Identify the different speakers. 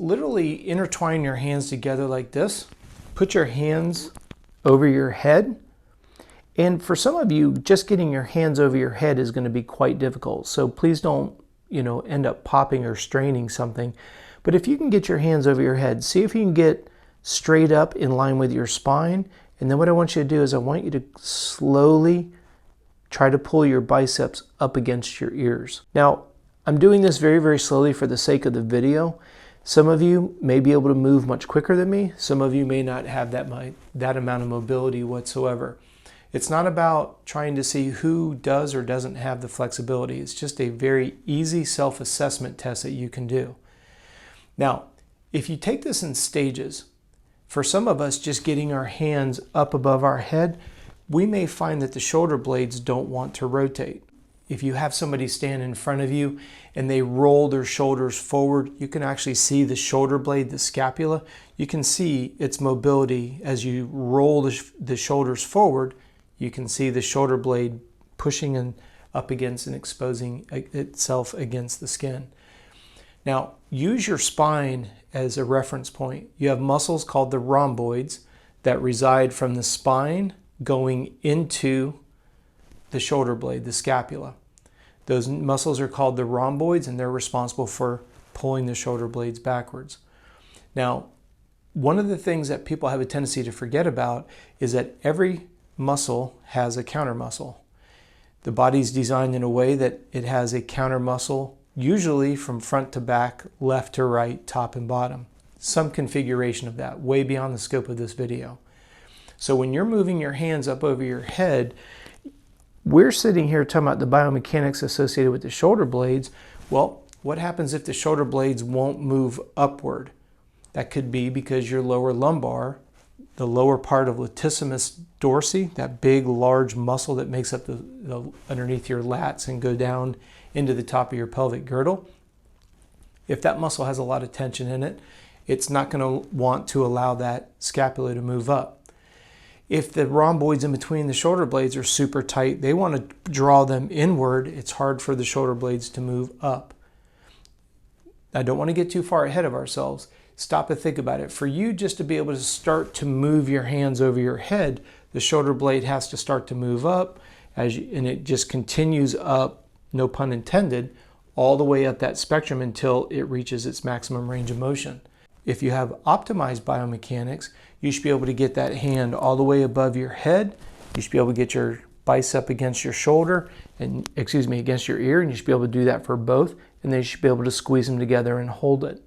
Speaker 1: literally intertwine your hands together like this. Put your hands over your head. And for some of you, just getting your hands over your head is going to be quite difficult. So please don't, end up popping or straining something. But if you can get your hands over your head, see if you can get straight up in line with your spine. And then what I want you to do is I want you to slowly try to pull your biceps up against your ears. Now, I'm doing this very, very slowly for the sake of the video. Some of you may be able to move much quicker than me. Some of you may not have that amount of mobility whatsoever. It's not about trying to see who does or doesn't have the flexibility. It's just a very easy self-assessment test that you can do. Now, if you take this in stages, for some of us just getting our hands up above our head, we may find that the shoulder blades don't want to rotate. If you have somebody stand in front of you and they roll their shoulders forward, you can actually see the shoulder blade, the scapula. You can see its mobility as you roll the shoulders forward. You can see the shoulder blade pushing up against and exposing itself against the skin. Now, use your spine as a reference point. You have muscles called the rhomboids that reside from the spine going into the shoulder blade, the scapula. Those muscles are called the rhomboids, and they're responsible for pulling the shoulder blades backwards. Now, one of the things that people have a tendency to forget about is that every muscle has a counter muscle. The body's designed in a way that it has a counter muscle, usually from front to back, left to right, top and bottom. Some configuration of that, way beyond the scope of this video. So when you're moving your hands up over your head, we're sitting here talking about the biomechanics associated with the shoulder blades. Well, what happens if the shoulder blades won't move upward? That could be because your lower lumbar, the lower part of latissimus dorsi, that big large muscle that makes up the underneath your lats and go down into the top of your pelvic girdle. If that muscle has a lot of tension in it, it's not going to want to allow that scapula to move up. If the rhomboids in between the shoulder blades are super tight, they want to draw them inward. It's hard for the shoulder blades to move up. I don't want to get too far ahead of ourselves. Stop and think about it. For you just to be able to start to move your hands over your head, the shoulder blade has to start to move up, and it just continues up, no pun intended, all the way up that spectrum until it reaches its maximum range of motion. If you have optimized biomechanics, you should be able to get that hand all the way above your head. You should be able to get your bicep against your shoulder, against your ear, and you should be able to do that for both, and then you should be able to squeeze them together and hold it.